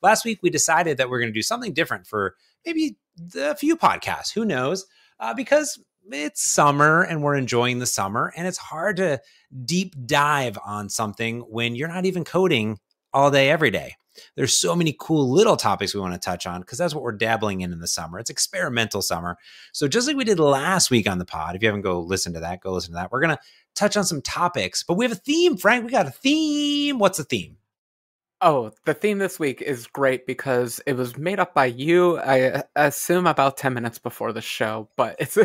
Last week, we decided that we're going to do something different for maybe a few podcasts. Who knows? Because it's summer and we're enjoying the summer, and it's hard to deep dive on something when you're not even coding all day, every day. There's so many cool little topics we want to touch on because that's what we're dabbling in the summer. It's experimental summer. So just like we did last week on the pod, if you haven't go listen to that. We're going to touch on some topics, but we have a theme, Frank. We got a theme. What's the theme? Oh, the theme this week is great because it was made up by you, I assume about 10 minutes before the show, but it's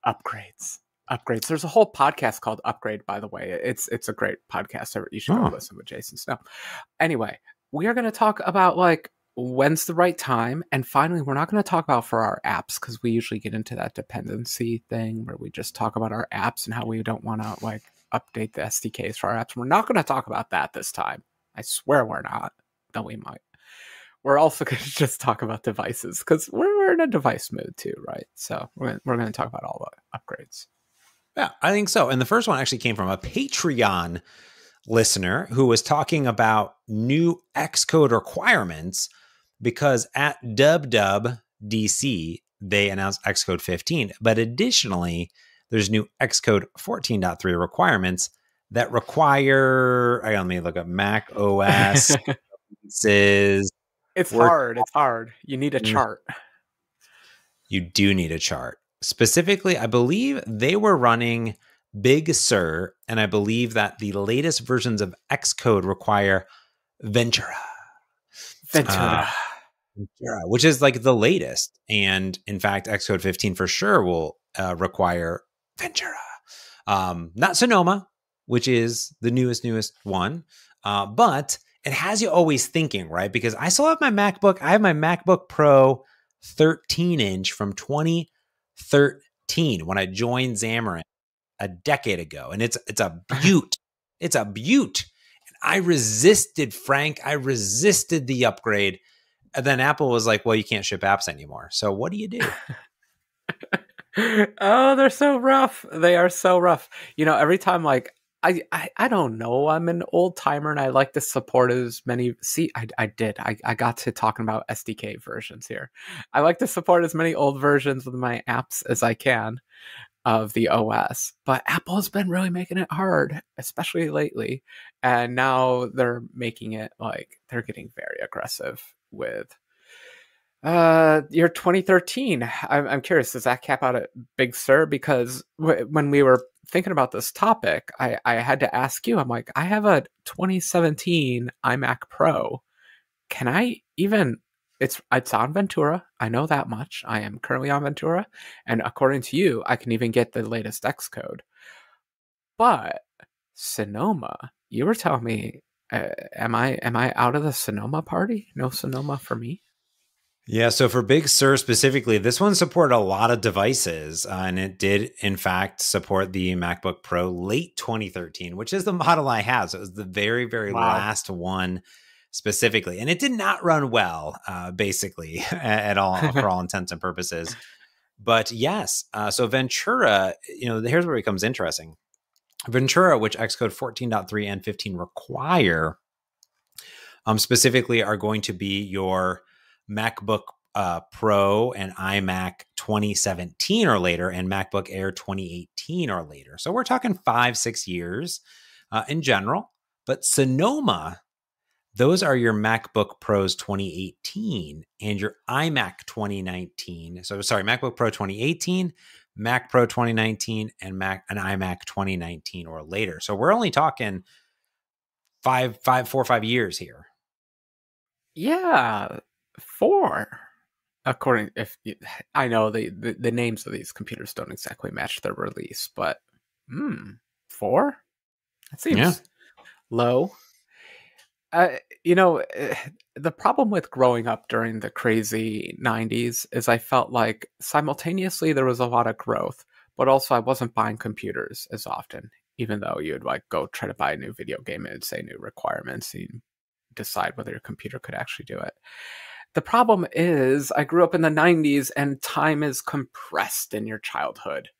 upgrades. Upgrades. There's a whole podcast called Upgrade, by the way. It's a great podcast. You should go listen with Jason Snow. Anyway, we are going to talk about like when's the right time, and finally, we're not going to talk about for our apps because we usually get into that dependency thing where we just talk about our apps and how we don't want to like update the SDKs for our apps. We're not going to talk about that this time. I swear we're not, though we might. We're also going to just talk about devices because we're in a device mood too, right? So we're going to talk about all the upgrades. Yeah, I think so. And the first one actually came from a Patreon listener who was talking about new Xcode requirements because at WWDC, they announced Xcode 15. But additionally, there's new Xcode 14.3 requirements that require, let me look up macOS. It's hard. You need a chart. You do need a chart. Specifically, I believe they were running Big Sur, and I believe that the latest versions of Xcode require Ventura, which is like the latest. And in fact, Xcode 15 for sure will require Ventura. Not Sonoma, which is the newest one. But it has you always thinking, right? Because I still have my MacBook. I have my MacBook Pro 13-inch from 2013 when I joined Xamarin a decade ago. And it's a beaut. It's a beaut. And I resisted, Frank. I resisted the upgrade. And then Apple was like, well, you can't ship apps anymore. So what do you do? Oh, they're so rough. They are so rough. You know, every time like, I don't know. I'm an old timer and I like to support as many. See, I did. I got to talking about SDK versions here. I like to support as many old versions of my apps as I can of the OS. But Apple has been really making it hard, especially lately. And now they're making it like they're getting very aggressive with year 2013. I'm curious, does that cap out at Big Sur? Because when we were thinking about this topic, I had to ask you, I'm like, I have a 2017 iMac Pro. Can I even, it's on Ventura. I know that much. I am currently on Ventura. And according to you, I can even get the latest Xcode. But Sonoma, you were telling me, am I out of the Sonoma party? No Sonoma for me? Yeah, so for Big Sur specifically, this one supported a lot of devices, and it did, in fact, support the MacBook Pro late 2013, which is the model I have. So it was the very, very last one specifically. And it did not run well, basically, at all, for all intents and purposes. But yes, so Ventura, here's where it becomes interesting. Ventura, which Xcode 14.3 and 15 require, specifically are going to be your MacBook Pro and iMac 2017 or later, and MacBook Air 2018 or later. So we're talking 5-6 years in general. But Sonoma, those are your MacBook Pros 2018 and your iMac 2019. So sorry, MacBook Pro 2018, Mac Pro 2019, and iMac 2019 or later. So we're only talking 4 or 5 years here. Yeah. 4, according I know the names of these computers don't exactly match their release, but 4, that seems low. The problem with growing up during the crazy 90s is I felt like simultaneously there was a lot of growth, but also I wasn't buying computers as often, even though you'd like go try to buy a new video game and it'd say new requirements and decide whether your computer could actually do it. The problem is I grew up in the 90s and time is compressed in your childhood.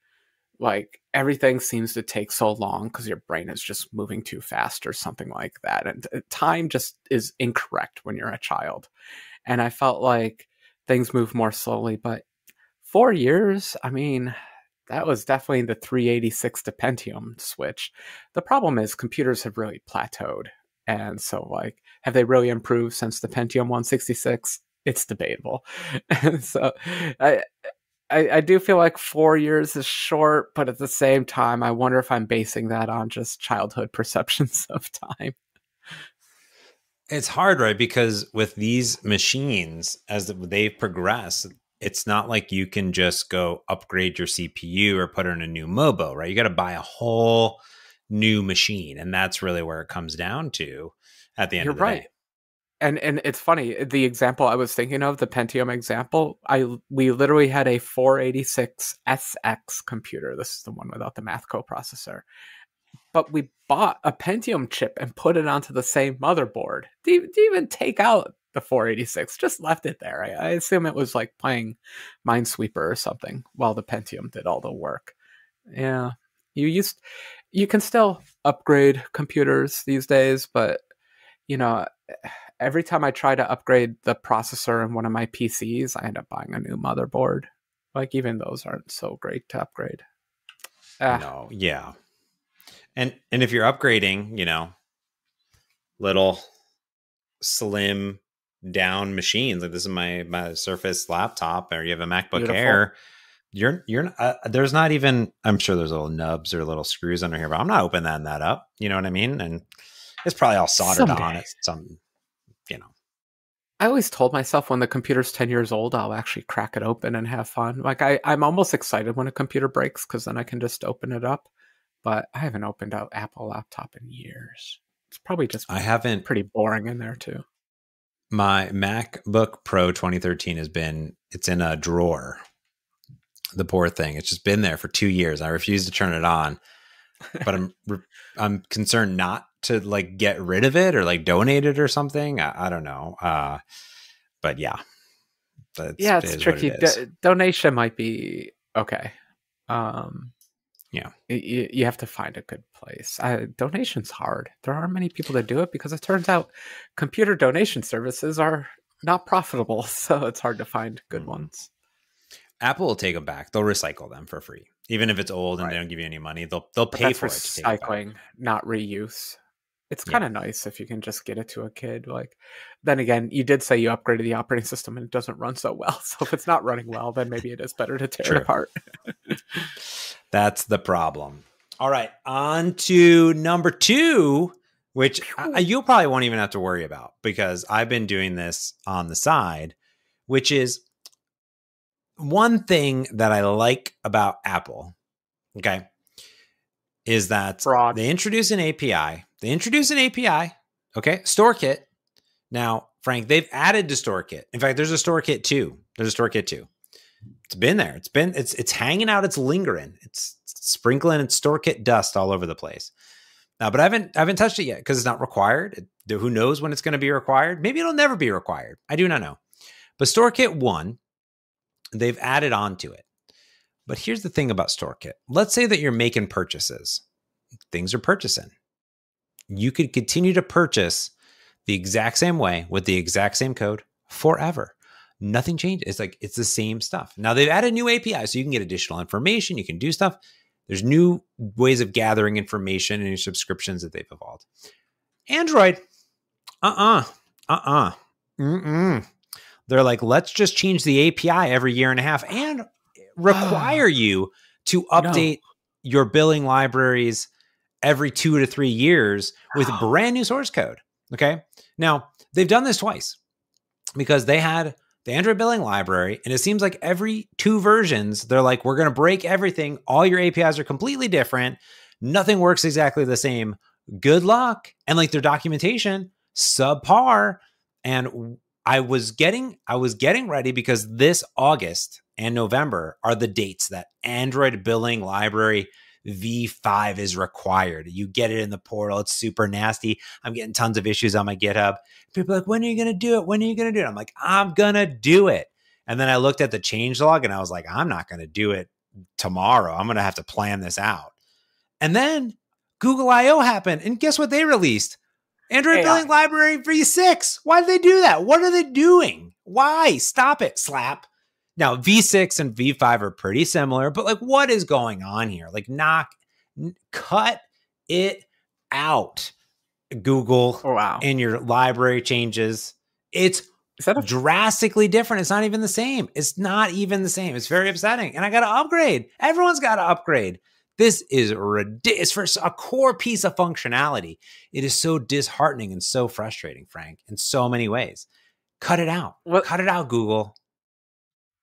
Like everything seems to take so long because your brain is just moving too fast or something like that. And time just is incorrect when you're a child. And I felt like things move more slowly. But 4 years, I mean, that was definitely the 386 to Pentium switch. The problem is computers have really plateaued. And so, like, have they really improved since the Pentium 166? It's debatable. And so, I, I do feel like 4 years is short, but at the same time, I wonder if I'm basing that on just childhood perceptions of time. It's hard, right? Because with these machines, as they progress, it's not like you can just go upgrade your CPU or put in a new MOBO, right? You got to buy a whole new machine. And that's really where it comes down to at the end You're of the right. day. And it's funny, the example I was thinking of, the Pentium example, we literally had a 486 SX computer. This is the one without the math coprocessor. But we bought a Pentium chip and put it onto the same motherboard. Didn't even take out the 486, just left it there. I assume it was like playing Minesweeper or something while the Pentium did all the work. Yeah. You can still upgrade computers these days, but you know, every time I try to upgrade the processor in one of my PCs, I end up buying a new motherboard. Like even those aren't so great to upgrade. No, yeah. And if you're upgrading, little slim down machines, like this is my Surface laptop, or you have a MacBook Beautiful. Air, you're there's not even, I'm sure there's little nubs or little screws under here, but I'm not opening that up. You know what I mean? And it's probably all soldered on it. I always told myself when the computer's 10 years old, I'll actually crack it open and have fun. Like I'm almost excited when a computer breaks because then I can just open it up. But I haven't opened an Apple laptop in years. It's probably just pretty boring in there too. My MacBook Pro 2013 it's in a drawer. The poor thing. It's just been there for 2 years. I refuse to turn it on, but I'm concerned not to like get rid of it or like donate it or something. I don't know. But yeah. It's tricky. Donation might be okay. Yeah. You have to find a good place. Donation's hard. There aren't many people that do it because it turns out computer donation services are not profitable. So it's hard to find good ones. Apple will take them back. They'll recycle them for free. Even if it's old and they don't give you any money, they'll pay for it to take it back. Recycling, not reuse. It's kind of nice if you can just get it to a kid. Like, then again, you did say you upgraded the operating system and it doesn't run so well. So if it's not running well, then maybe it is better to tear it apart. That's the problem. All right, on to number 2, which you probably won't even have to worry about because I've been doing this on the side, which is one thing that I like about Apple, okay, is that they introduce an API. Okay, StoreKit. Now, Frank, they've added to StoreKit. In fact, there's a StoreKit 2. It's been there. It's hanging out. It's lingering. It's sprinkling its StoreKit dust all over the place. But I haven't touched it yet because it's not required. Who knows when it's going to be required? Maybe it'll never be required. I do not know. But StoreKit 1, they've added on to it. But here's the thing about StoreKit. Let's say that you're making purchases. Things are purchasing. You could continue to purchase the exact same way with the exact same code forever. Nothing changes. It's the same stuff. Now they've added new APIs, so you can get additional information. You can do stuff. There's new ways of gathering information and new subscriptions that they've evolved. Android, They're like, let's just change the API every year and a half and require you to update your billing libraries every 2 to 3 years with brand new source code. Okay. Now they've done this twice because they had the Android billing library, and it seems like every 2 versions, they're like, we're going to break everything. All your APIs are completely different. Nothing works exactly the same. Good luck. And like their documentation, subpar. And I was getting ready because this August and November are the dates that Android billing library V5 is required. You get it in the portal. It's super nasty. I'm getting tons of issues on my GitHub. People are like, when are you going to do it? When are you going to do it? I'm like, I'm going to do it. And then I looked at the changelog and I was like, I'm not going to do it tomorrow. I'm going to have to plan this out. And then Google I/O happened, and guess what they released? Android Building Library V6. Why did they do that? What are they doing? Why? Stop it, Slap. Now, V6 and V5 are pretty similar, but like, what is going on here? Like, cut it out, Google, in your library changes. It's drastically different. It's not even the same. It's not even the same. It's very upsetting. And I got to upgrade. Everyone's got to upgrade. This is ridiculous. For a core piece of functionality, it is so disheartening and so frustrating, Frank, in so many ways. Cut it out. Cut it out, Google.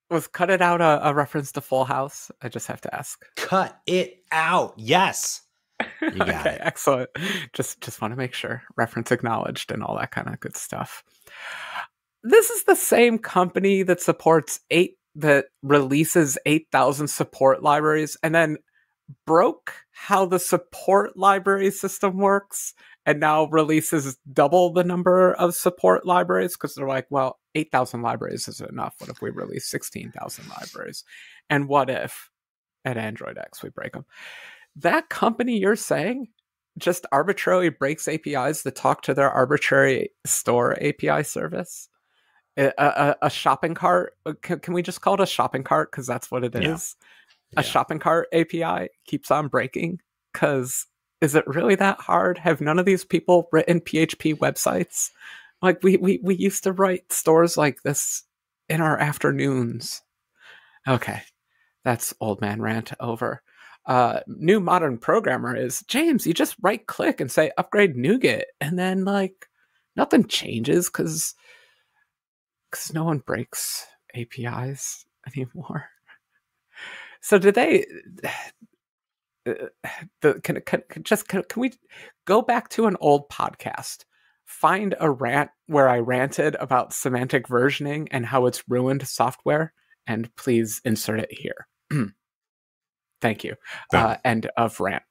Was cut it out a reference to Full House? I just have to ask. Cut it out. Yes. You got it. Excellent. Just want to make sure. Reference acknowledged and all that kind of good stuff. This is the same company that releases 8,000 support libraries and then broke how the support library system works and now releases double the number of support libraries because they're like, well, 8,000 libraries isn't enough. What if we release 16,000 libraries? And what if at Android X we break them? That company you're saying just arbitrarily breaks APIs that talk to their arbitrary store API service? A shopping cart? Can we just call it a shopping cart? Because that's what it is. A shopping cart API keeps on breaking because is it really that hard? Have none of these people written PHP websites? Like we used to write stores like this in our afternoons. Okay, that's old man rant over. New modern programmer is James. You just right click and say upgrade NuGet, and then like nothing changes because no one breaks APIs anymore. So did they? Can we go back to an old podcast? Find a rant where I ranted about semantic versioning and how it's ruined software, and please insert it here. Thank you. End of rant.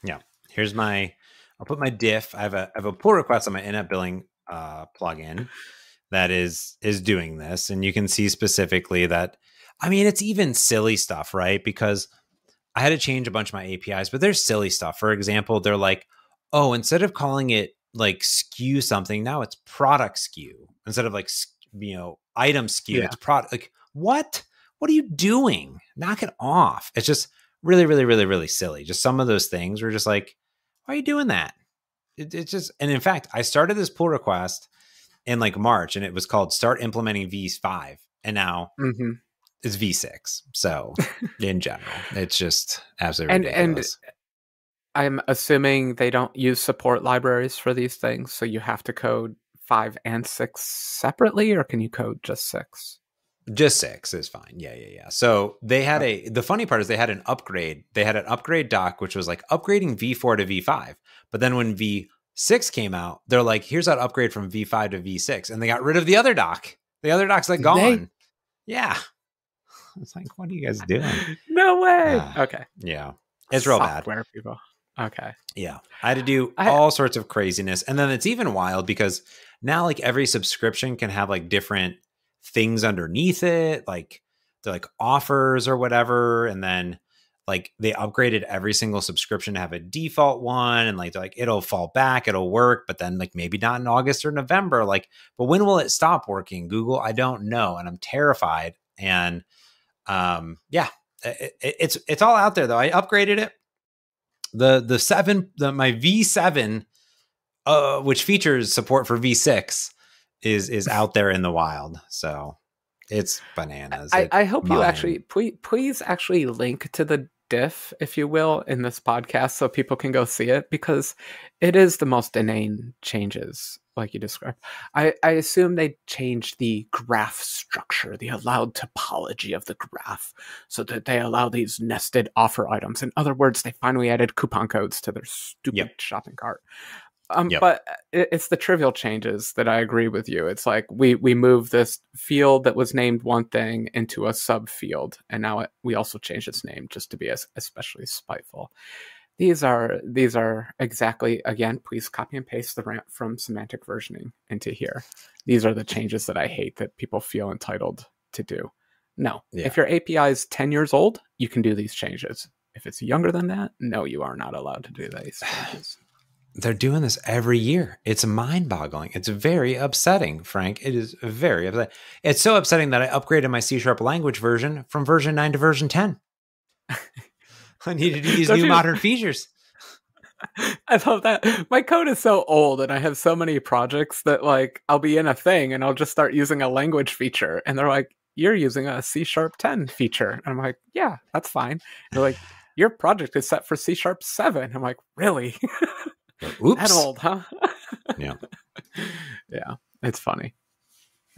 Yeah. Here's I'll put my diff. I have a pull request on my in-app billing plugin that is doing this, and you can see specifically that. I mean, it's even silly stuff, right? Because I had to change a bunch of my APIs, but there's silly stuff. For example, they're like, oh, instead of calling it like SKU something, now it's product SKU. Instead of like, item SKU, it's product. Like, what? What are you doing? Knock it off. It's just really, really, really, really silly. Just some of those things were just like, why are you doing that? It's just, and in fact, I started this pull request in like March and it was called start implementing V5. And now it's V6. So in general, it's just absolutely ridiculous. And I'm assuming they don't use support libraries for these things. So you have to code 5 and 6 separately, or can you code just 6? Just 6 is fine. Yeah. So they had the funny part is they had an upgrade. They had an upgrade doc, which was like upgrading V4 to V5. But then when V6 came out, they're like, here's that upgrade from V5 to V6. And they got rid of the other doc. The other doc's like gone. Yeah. It's like, what are you guys doing? No way. Okay. Yeah. It's real bad. Software people. Okay. Yeah. I had to do all sorts of craziness. And then it's even wild because now like every subscription can have like different things underneath it. Like they're like offers or whatever. And then like they upgraded every single subscription to have a default one. And like, they're like, it'll fall back, it'll work, but then like maybe not in August or November. Like, but when will it stop working, Google? I don't know. And I'm terrified. And it's all out there though. I upgraded it. My V7, which features support for V6 is out there in the wild. So it's bananas. I hope you actually, please actually link to the diff, if you will, in this podcast so people can go see it, because it is the most inane changes like you described. I assume they changed the graph structure, the allowed topology of the graph, so that they allow these nested offer items. In other words, they finally added coupon codes to their stupid shopping cart. But it's the trivial changes that I agree with you. It's like we move this field that was named one thing into a subfield, and now we also change its name just to be especially spiteful. These are exactly, again, please copy and paste the rant from semantic versioning into here. These are the changes that I hate that people feel entitled to do. No. Yeah. If your API is 10 years old, you can do these changes. If it's younger than that, no, you are not allowed to do these changes. They're doing this every year. It's mind-boggling. It's very upsetting, Frank. It is very upsetting. It's so upsetting that I upgraded my C# language version from version 9 to version 10. I needed to use new modern features. I love that. My code is so old and I have so many projects that like I'll be in a thing and I'll just start using a language feature and they're like, you're using a C# 10 feature. And I'm like, yeah, that's fine. And they're like, your project is set for C# 7. I'm like, really? Oops. That old, huh? Yeah. Yeah, it's funny.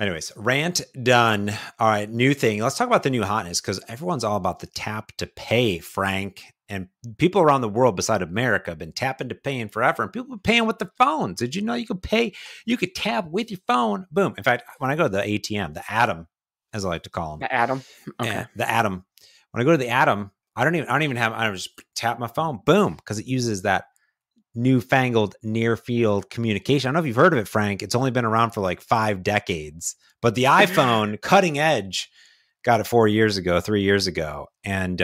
Anyways, rant done. All right, new thing. Let's talk about the new hotness because everyone's all about the tap to pay, Frank. And people around the world beside America have been tapping to paying forever. And people are paying with their phones. Did you know you could pay? You could tap with your phone. Boom. In fact, when I go to the ATM, the Atom, as I like to call them. The Atom? Okay. Yeah, the Atom. When I go to the Atom, I just tap my phone. Boom. Because it uses that newfangled near field communication. I don't know if you've heard of it, Frank. It's only been around for like 5 decades, but the iPhone cutting edge got it 3 years ago. And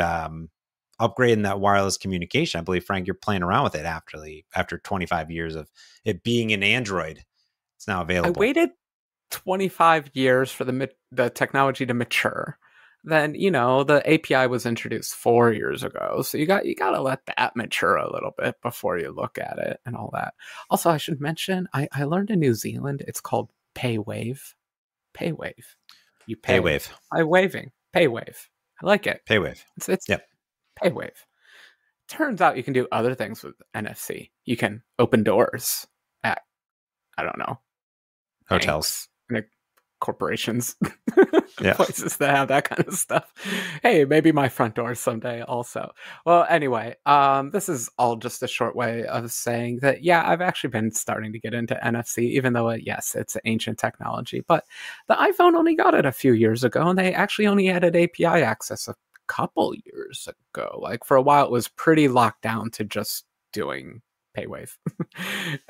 upgrading that wireless communication, I believe, Frank, you're playing around with it after 25 years of it being an Android. It's now available. I waited 25 years for the technology to mature. Then, the API was introduced 4 years ago. So you got to let that mature a little bit before you look at it and all that. Also, I should mention, I learned in New Zealand, it's called PayWave. PayWave. You pay PayWave. by waving. PayWave. I like it. PayWave. It's yep. PayWave. Turns out you can do other things with NFC. You can open doors at, I don't know, hotels. Corporations, yeah. Places that have that kind of stuff. Hey, maybe my front door someday also. Well, anyway, this is all just a short way of saying that, yeah, I've actually been starting to get into NFC, even though, yes, it's ancient technology. But the iPhone only got it a few years ago, and they actually only added API access a couple years ago. Like, for a while, it was pretty locked down to just doing PayWave.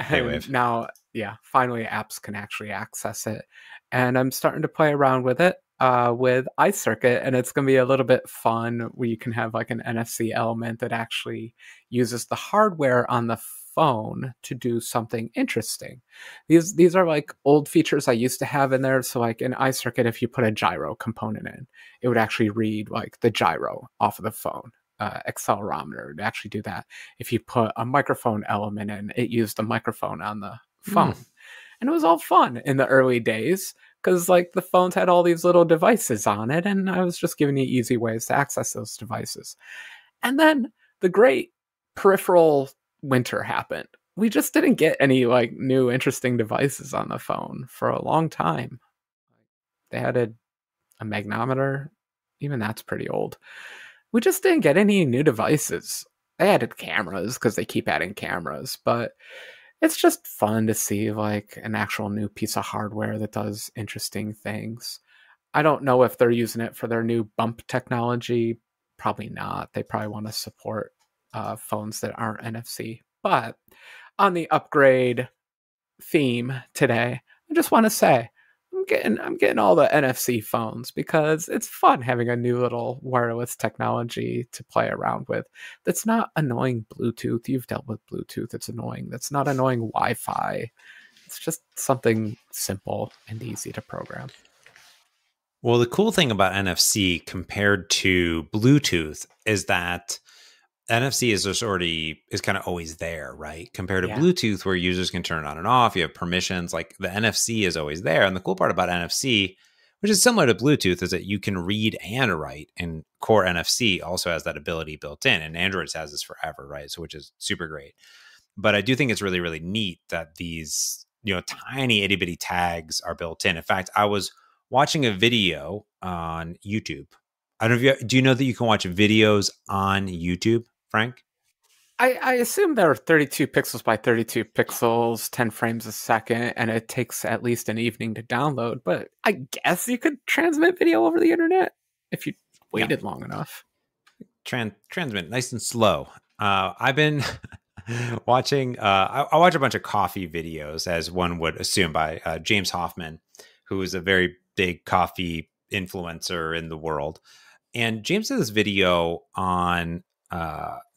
PayWave. Now, yeah, finally apps can actually access it. And I'm starting to play around with it with iCircuit, and it's going to be a little bit fun where you can have like an NFC element that actually uses the hardware on the phone to do something interesting. These are like old features I used to have in there. So like in iCircuit, if you put a gyro component in, it would actually read like the gyro off of the phone. Accelerometer would actually do that. If you put a microphone element in, it used the microphone on the phone. And it was all fun in the early days because like the phones had all these little devices on it, and I was just giving you easy ways to access those devices. And then the great peripheral winter happened. We just didn't get any like new interesting devices on the phone for a long time. They had a magnometer. Even that's pretty old. We just didn't get any new devices. They added cameras because they keep adding cameras, but it's just fun to see like an actual new piece of hardware that does interesting things. I don't know if they're using it for their new bump technology. Probably not. They probably want to support phones that aren't NFC. But on the upgrade theme today, I just want to say I'm getting all the NFC phones because it's fun having a new little wireless technology to play around with. That's not annoying Bluetooth. You've dealt with Bluetooth. It's annoying. That's not annoying Wi-Fi. It's just something simple and easy to program. Well, the cool thing about NFC compared to Bluetooth is that NFC is kind of always there, right? Compared to Bluetooth, where users can turn it on and off, you have permissions. Like the NFC is always there, and the cool part about NFC, which is similar to Bluetooth, is that you can read and write. And core NFC also has that ability built in, and Android has this forever, right? So, which is super great. But I do think it's really, really neat that these tiny itty bitty tags are built in. In fact, I was watching a video on YouTube. I don't know do you know that you can watch videos on YouTube, Frank? I assume there are 32 pixels by 32 pixels, 10 frames a second, and it takes at least an evening to download. But I guess you could transmit video over the internet if you waited long enough. Transmit nice and slow. I've been watching, I watch a bunch of coffee videos, as one would assume, by James Hoffman, who is a very big coffee influencer in the world. And James did this video on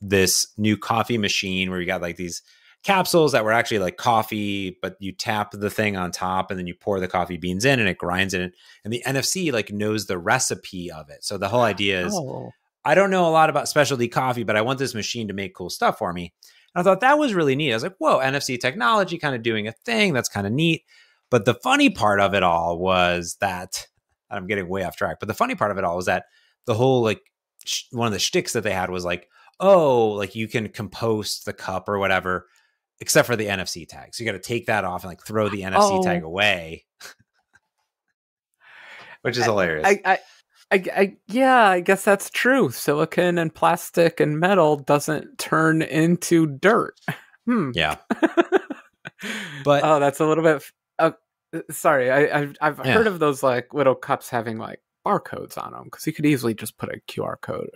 this new coffee machine where you got like these capsules that were actually like coffee, but you tap the thing on top and then you pour the coffee beans in and it grinds it. And the NFC like knows the recipe of it. So the whole idea is, I don't know a lot about specialty coffee, but I want this machine to make cool stuff for me. And I thought that was really neat. I was like, whoa, NFC technology kind of doing a thing. That's kind of neat. But the funny part of it all was that, I'm getting way off track, but the funny part of it all was that the whole like one of the shticks that they had was like, oh, like you can compost the cup or whatever, except for the NFC tag. So you got to take that off and like throw the NFC tag away, which is hilarious. Yeah, I guess that's true. Silicon and plastic and metal doesn't turn into dirt. Yeah. But oh, that's a little bit. Sorry, I've heard of those like little cups having like barcodes on them because you could easily just put a QR code,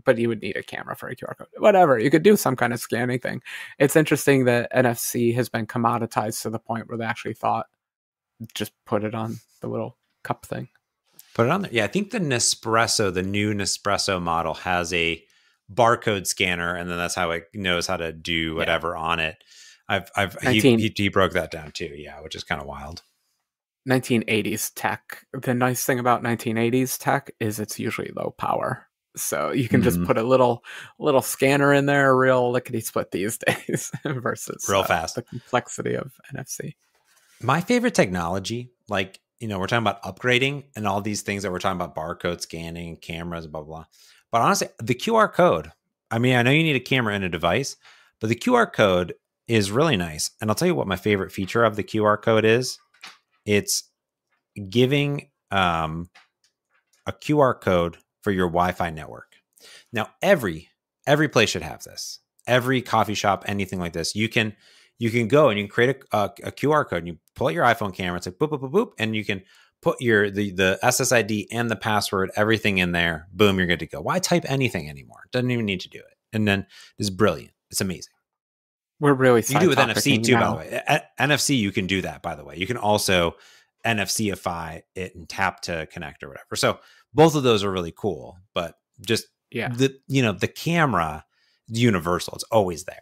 but you would need a camera for a QR code. Whatever, you could do some kind of scanning thing. It's interesting that NFC has been commoditized to the point where they actually thought just put it on the little cup thing. Put it on there. Yeah, I think the new Nespresso model has a barcode scanner, and then that's how it knows how to do whatever on it. He broke that down too. Yeah, which is kind of wild. 1980s tech. The nice thing about 1980s tech is it's usually low power, so you can just put a little scanner in there, real lickety split these days, versus real fast. The complexity of NFC. My favorite technology, like, you know, we're talking about upgrading and all these things that we're talking about, barcode scanning, cameras, blah, blah, blah. But honestly, the QR code, I mean, I know you need a camera and a device, but the QR code is really nice. And I'll tell you what my favorite feature of the QR code is. It's giving a QR code for your Wi-Fi network. Now, every place should have this. Every coffee shop, anything like this, you can go and you can create a QR code and you pull out your iPhone camera. It's like boop, boop, boop, boop. And you can put the SSID and the password, everything in there. Boom, you're good to go. Why type anything anymore? Doesn't even need to do it. And then it's brilliant. It's amazing. We're really you do it with NFC too, by the way. NFC, you can do that, by the way. You can also NFCify it and tap to connect or whatever. So both of those are really cool. But just the camera, universal. It's always there.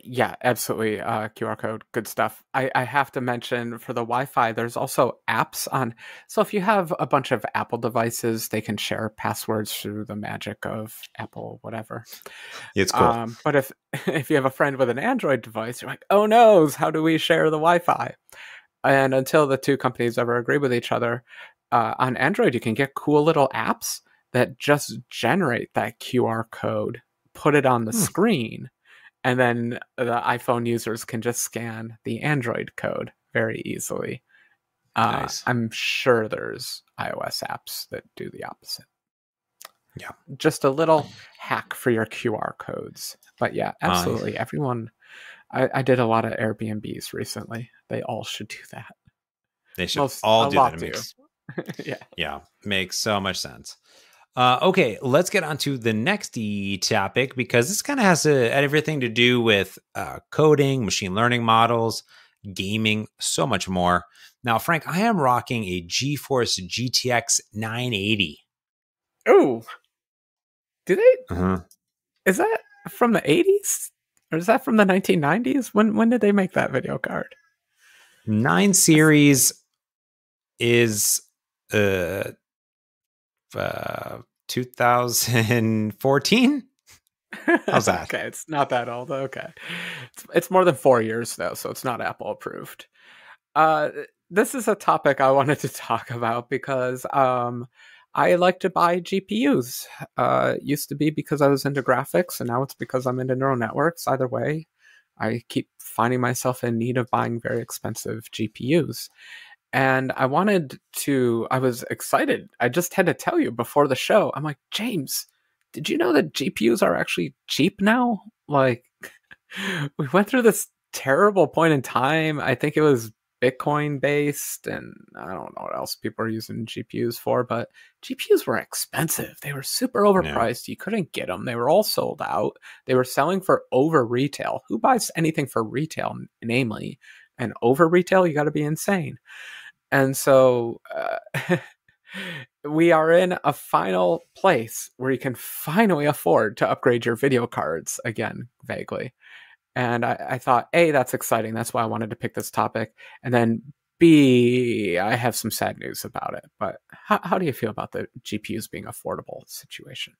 Yeah, absolutely. QR code, good stuff. I have to mention for the Wi-Fi, there's also apps on. So if you have a bunch of Apple devices, they can share passwords through the magic of Apple, whatever. It's cool. But if you have a friend with an Android device, you're like, oh no, how do we share the Wi-Fi? And until the two companies ever agree with each other, on Android, you can get cool little apps that just generate that QR code, put it on the screen. And then the iPhone users can just scan the Android code very easily. Nice. I'm sure there's iOS apps that do the opposite. Yeah. Just a little hack for your QR codes. But yeah, absolutely. Everyone, I did a lot of Airbnbs recently. They all should do that. They should all do that. Yeah. Makes so much sense. Okay, let's get on to the next topic, because this kind of has everything to do with coding, machine learning models, gaming, so much more. Now, Frank, I am rocking a GeForce GTX 980. Oh, do they? Is that from the 80s? Or is that from the 1990s? When did they make that video card? 9 series is 2014. How's that? Okay, it's not that old. Okay, it's more than 4 years though, so it's not Apple approved. This is a topic I wanted to talk about because I like to buy GPUs. Used to be because I was into graphics, and now it's because I'm into neural networks. Either way, I keep finding myself in need of buying very expensive GPUs. And I was excited. I just had to tell you before the show. I'm like, James, did you know that GPUs are actually cheap now? Like, we went through this terrible point in time. I think it was Bitcoin based, and I don't know what else people are using GPUs for, but GPUs were expensive. They were super overpriced. You couldn't get them. They were all sold out. They were selling for over retail. Who buys anything for retail, namely? And over retail, you got to be insane. And so we are in a final place where you can finally afford to upgrade your video cards again, vaguely. And I thought, A, that's exciting. That's why I wanted to pick this topic. And then B, I have some sad news about it. But how do you feel about the GPUs being affordable situation?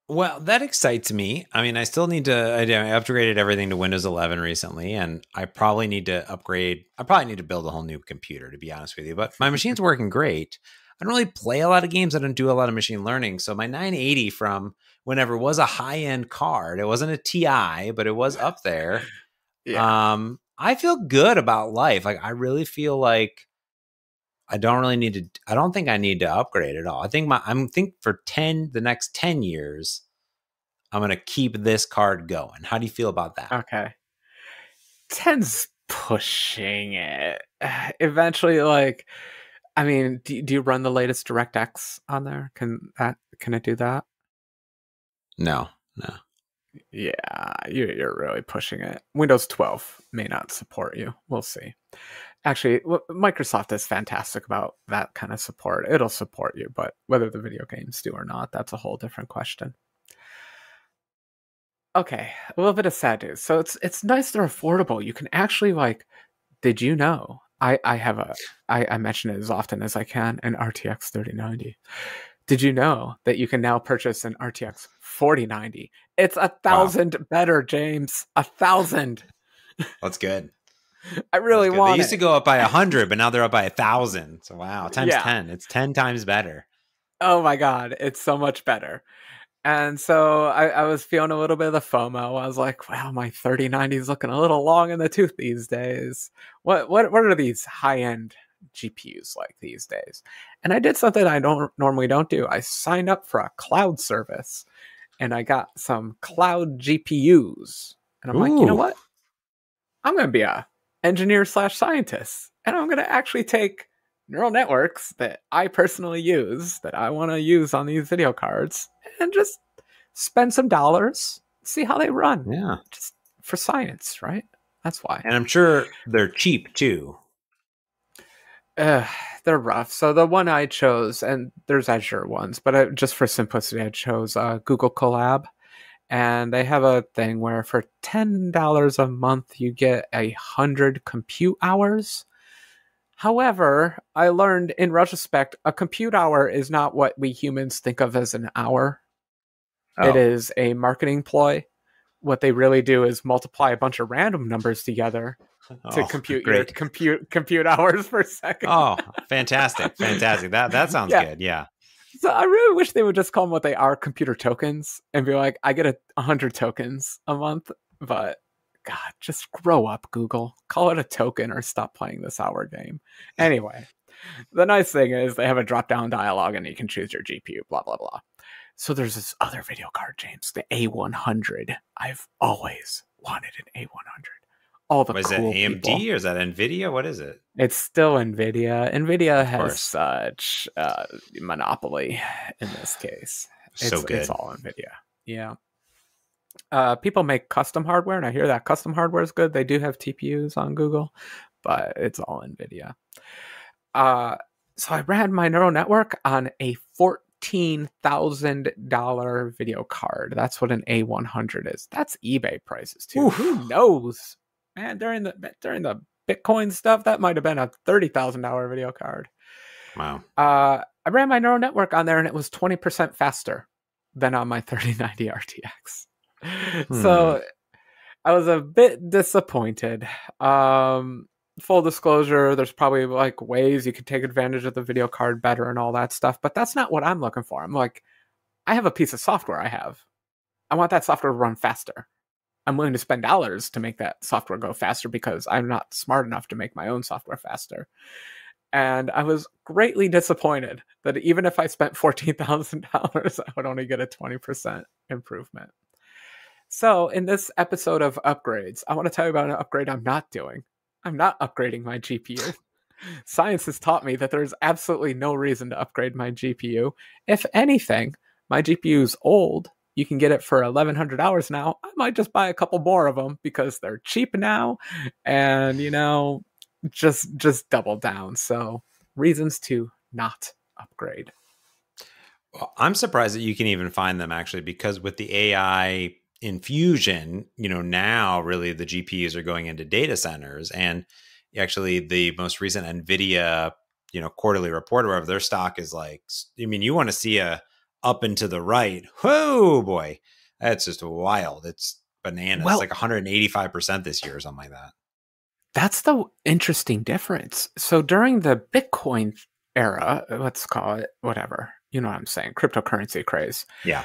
Well, that excites me. I mean, I still need to, I upgraded everything to Windows 11 recently, and I probably need to upgrade. I probably need to build a whole new computer, to be honest with you. But my machine's working great. I don't really play a lot of games. I don't do a lot of machine learning. So my 980 from whenever was a high end card. It wasn't a TI, but it was up there. Yeah. I feel good about life. Like, I really feel like I don't really need to. I don't think I need to upgrade at all. I think for the next 10 years, I'm going to keep this card going. How do you feel about that? Okay. 10's pushing it. Eventually, like, I mean, do you run the latest DirectX on there? Can it do that? No. Yeah, you're really pushing it. Windows 12 may not support you. We'll see. Actually, Microsoft is fantastic about that kind of support. It'll support you, but whether the video games do or not, that's a whole different question. Okay, a little bit of sad news. So it's nice they're affordable. You can actually, like, did you know? I mention it as often as I can, an RTX 3090. Did you know that you can now purchase an RTX 4090? It's 1,000 better, James. 1,000. That's good. I really want They used to go up by 100, but now they're up by 1,000. So wow, times Yeah. 10. It's 10 times better. Oh my god, it's so much better. And so I was feeling a little bit of the FOMO. I was like, wow, my 3090 is looking a little long in the tooth these days. What are these high-end GPUs like these days? And I did something I normally don't do. I signed up for a cloud service, and I got some cloud GPUs. And I'm like, you know what? I'm going to be a engineer/scientist, and I'm going to actually take neural networks that I personally use, that I want to use on these video cards, and just spend some dollars, see how they run. Yeah. Just for science, right? That's why. And I'm sure they're cheap too. They're rough. So the one I chose, and there's Azure ones, but just for simplicity, I chose Google Colab. And they have a thing where for $10 a month, you get 100 compute hours. However, I learned in retrospect, a compute hour is not what we humans think of as an hour. Oh. It is a marketing ploy. What they really do is multiply a bunch of random numbers together to compute great. your compute hours per second. Oh, fantastic. That sounds good. Yeah. So I really wish they would just call them what they are, computer tokens, and be like, I get 100 tokens a month, but God, just grow up, Google. Call it a token or stop playing this hour game. Anyway, the nice thing is they have a drop-down dialog and you can choose your GPU, blah, blah, blah. So there's this other video card, James, the A100. I've always wanted an A100. All the is cool it AMD people. Or is that NVIDIA? What is it? It's still NVIDIA. NVIDIA has such monopoly in this case. So good. It's all NVIDIA. Yeah. People make custom hardware, and I hear that custom hardware is good. They do have TPUs on Google, but it's all NVIDIA. So I ran my neural network on a $14,000 video card. That's what an A100 is. That's eBay prices too. Oof. Who knows? Man, during the Bitcoin stuff, that might have been a $30,000 video card. Wow. I ran my neural network on there, and it was 20% faster than on my 3090 RTX. So I was a bit disappointed. Full disclosure, there's probably like ways you could take advantage of the video card better and all that stuff, but that's not what I'm looking for. I'm like, I have a piece of software I want that software to run faster. I'm willing to spend dollars to make that software go faster because I'm not smart enough to make my own software faster. And I was greatly disappointed that even if I spent $14,000, I would only get a 20% improvement. So in this episode of upgrades, I want to tell you about an upgrade I'm not doing. I'm not upgrading my GPU. Science has taught me that there's absolutely no reason to upgrade my GPU. If anything, my GPU is old. You can get it for $1,100 now. I might just buy a couple more of them because they're cheap now. And, just double down. So reasons to not upgrade. Well, I'm surprised that you can even find them actually, because with the AI infusion, now really the GPUs are going into data centers, and actually the most recent NVIDIA, quarterly report or whatever, their stock is like, you want to see a up and to the right. Whoa, boy, that's just wild. It's bananas. Well, It's like 185% this year or something like that. that's the interesting difference. So during the Bitcoin era, let's call it whatever, you know what I'm saying, cryptocurrency craze. Yeah.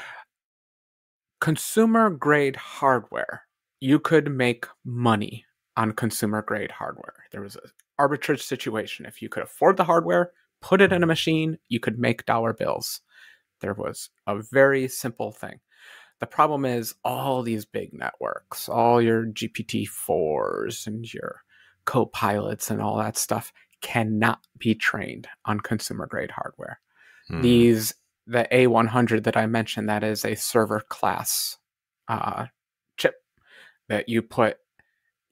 Consumer grade hardware, you could make money on consumer grade hardware. There was an arbitrage situation. If you could afford the hardware, put it in a machine, you could make dollar bills. There was a very simple thing. The problem is all these big networks, all your GPT-4s and your co-pilots and all that stuff cannot be trained on consumer grade hardware. The A100 that I mentioned, that is a server class chip that you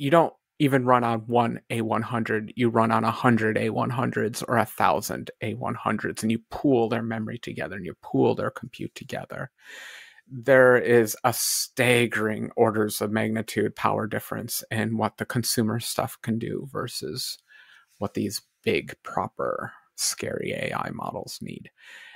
don't even run on one A100, you run on 100 A100s or 1,000 A100s, and you pool their memory together and you pool their compute together. There is a staggering orders of magnitude power difference in what the consumer stuff can do versus what these big, proper, scary AI models need.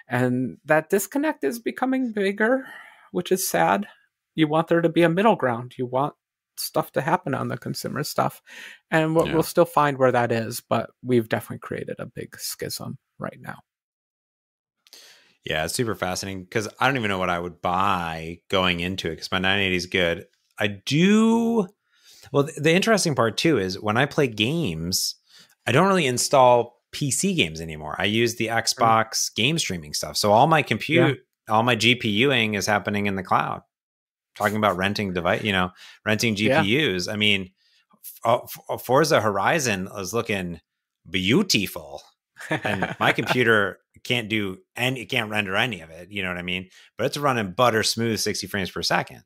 And that disconnect is becoming bigger, which is sad. You want there to be a middle ground. You want stuff to happen on the consumer stuff. And we'll still find where that is, but we've definitely created a big schism right now. Yeah, it's super fascinating because I don't even know what I would buy going into it because my 980 is good. I do. Well, the interesting part too is when I play games, I don't really install PC games anymore. I use the Xbox game streaming stuff. So all my all my GPUing is happening in the cloud. Talking about renting renting GPUs. I mean, Forza Horizon is looking beautiful. And my computer can't render any of it. You know what I mean? But it's running butter smooth 60 frames per second.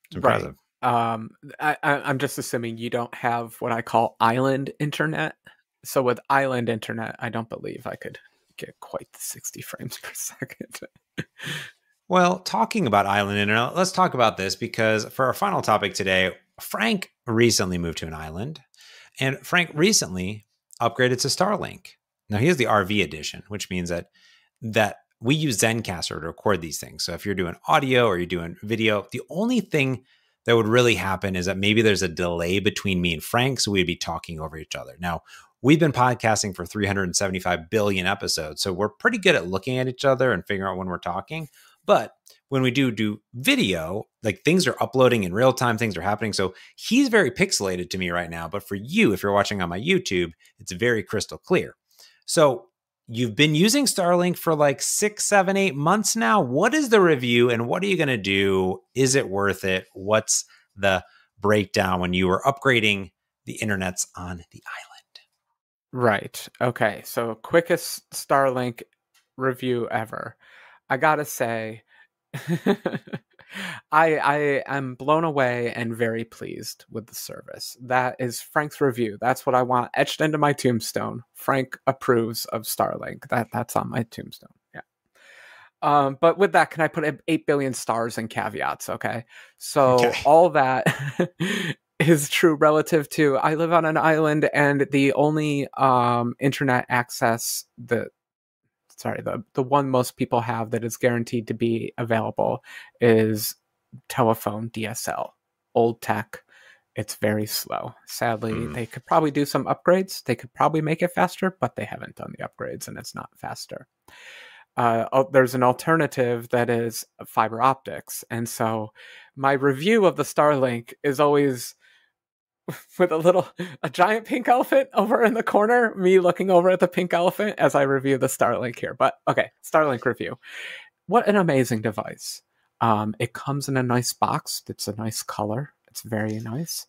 It's impressive. Right. I'm just assuming you don't have what I call island internet. So with island internet, I don't believe I could get quite the 60 frames per second. Well, talking about island internet, let's talk about this because for our final topic today, Frank recently moved to an island, and Frank recently upgraded to Starlink. Now he has the RV edition, which means that we use Zencaster to record these things. So if you're doing audio or you're doing video, the only thing that would really happen is that maybe there's a delay between me and Frank, so we'd be talking over each other. Now, we've been podcasting for 375 billion episodes, so we're pretty good at looking at each other and figuring out when we're talking. But when we do video, like things are uploading in real time, things are happening. So he's very pixelated to me right now. But for you, if you're watching on my YouTube, it's very crystal clear. So you've been using Starlink for like 6, 7, 8 months now. What is the review and what are you going to do? Is it worth it? What's the breakdown when you were upgrading the internets on the island? Right. Okay. So quickest Starlink review ever. I gotta say, I am blown away and very pleased with the service. That is Frank's review. That's what I want etched into my tombstone. Frank approves of Starlink. That's on my tombstone. Yeah. But with that, can I put 8 billion stars and caveats? Okay. So all that is true relative to I live on an island and the only internet access the one most people have that is guaranteed to be available is telephone DSL. Old tech. It's very slow. Sadly, they could probably do some upgrades. They could probably make it faster, but they haven't done the upgrades and it's not faster. There's an alternative that is fiber optics. And so my review of the Starlink is always with a giant pink elephant over in the corner, me looking over at the pink elephant as I review the Starlink here. But okay, Starlink review. What an amazing device. It comes in a nice box. It's a nice color. It's very nice.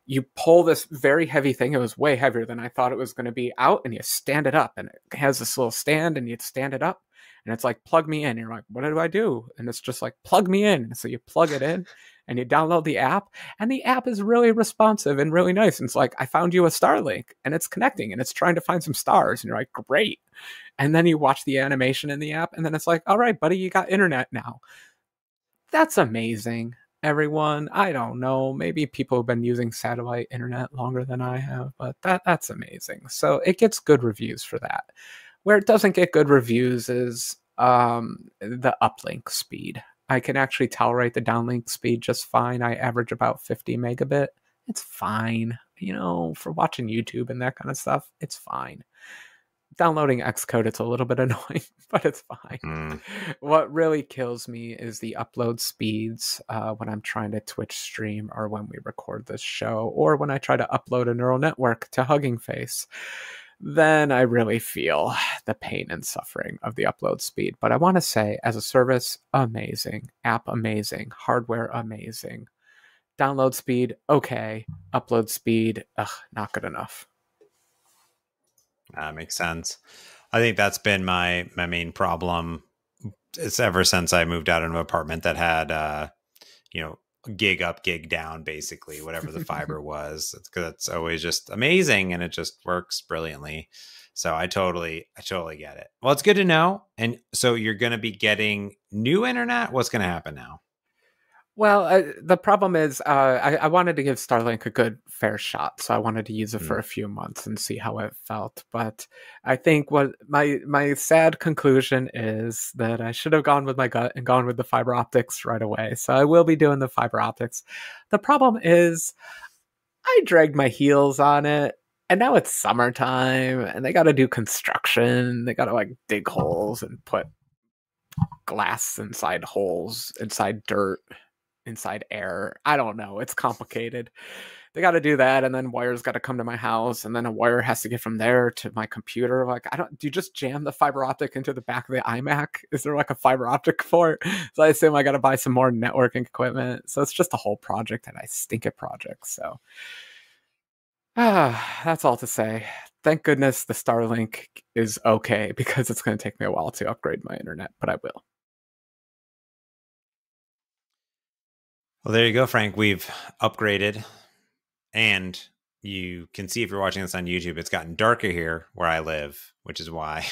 You pull this very heavy thing. It was way heavier than I thought it was going to be out, and you stand it up, and it has this little stand, and you stand it up, and it's like, plug me in. You're like, what do I do? And it's just like, plug me in. So you plug it in and you download the app, and the app is really responsive and really nice. And it's like, I found you a Starlink, and it's connecting and it's trying to find some stars. And you're like, great. And then you watch the animation in the app, and then it's like, all right, buddy, you got internet now. That's amazing, everyone. I don't know. Maybe people have been using satellite internet longer than I have, but that's amazing. So it gets good reviews for that. Where it doesn't get good reviews is the uplink speed. I can actually tolerate the downlink speed just fine. I average about 50 megabit. It's fine. For watching YouTube and that kind of stuff, it's fine. Downloading Xcode, it's a little bit annoying, but it's fine. What really kills me is the upload speeds when I'm trying to Twitch stream, or when we record this show, or when I try to upload a neural network to Hugging Face. Then I really feel the pain and suffering of the upload speed. But I want to say, as a service, amazing. App, amazing. Hardware, amazing. Download speed, okay. Upload speed, not good enough. That makes sense. I think that's been my main problem. It's ever since I moved out of an apartment that had, gig up, gig down, basically, whatever the fiber was. It's always just amazing, and it just works brilliantly. So I totally get it. Well, it's good to know. And so you're going to be getting new internet. What's going to happen now? Well, the problem is I wanted to give Starlink a good fair shot, so I wanted to use it for a few months and see how it felt. But I think what my sad conclusion is that I should have gone with my gut and gone with the fiber optics right away. So I will be doing the fiber optics. The problem is I dragged my heels on it, and now it's summertime, and they got to do construction. They got to dig holes and put glass inside holes, inside dirt, inside air. I don't know. It's complicated. They got to do that, and then wires got to come to my house, and then a wire has to get from there to my computer. Do you just jam the fiber optic into the back of the iMac? Is there a fiber optic port? So I assume I got to buy some more networking equipment. So it's just a whole project, and I stink at projects. So that's all to say. Thank goodness the Starlink is okay, because it's going to take me a while to upgrade my internet, but I will. Well, there you go, Frank. We've upgraded, and you can see, if you're watching this on YouTube, it's gotten darker here where I live, which is why.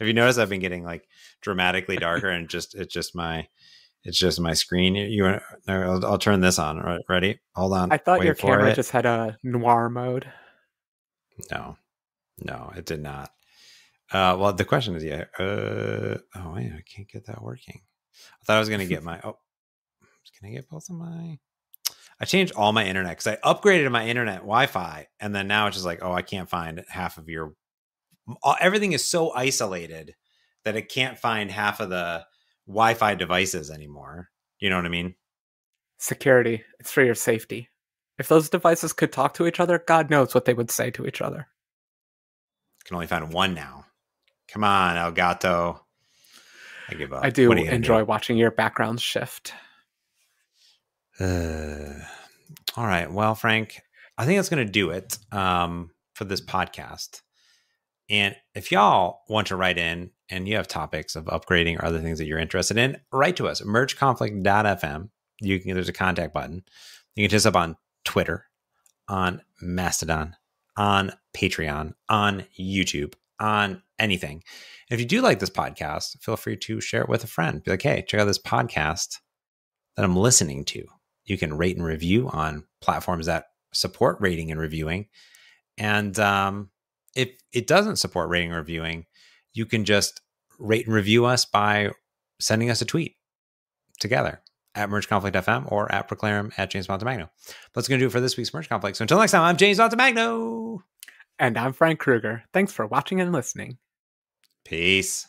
Have you noticed I've been getting dramatically darker, and it's just my screen. I'll turn this on. Right, ready? Hold on. I thought your camera just had a noir mode. No, it did not. Well, the question is, oh wait, I can't get that working. I thought I was going to get my. Can I get both of my? I changed all my internet because I upgraded my internet Wi-Fi, and then now it's just I can't find half of your. Everything is so isolated that it can't find half of the Wi-Fi devices anymore. You know what I mean? Security. It's for your safety. If those devices could talk to each other, God knows what they would say to each other. Can only find one now. Come on, Elgato. I give up. I do enjoy watching your background shift. All right. Well, Frank, I think that's going to do it for this podcast. And if y'all want to write in and you have topics of upgrading or other things that you're interested in, write to us, mergeconflict.fm. There's a contact button. You can hit us up on Twitter, on Mastodon, on Patreon, on YouTube, on anything. If you do like this podcast, feel free to share it with a friend. Be like, hey, check out this podcast that I'm listening to. You can rate and review on platforms that support rating and reviewing. And if it doesn't support rating and reviewing, you can just rate and review us by sending us a tweet together at MergeConflict.fm or at Proclaim at James Montemagno. That's going to do it for this week's Merge Conflict. So until next time, I'm James Montemagno. And I'm Frank Kruger. Thanks for watching and listening. Peace.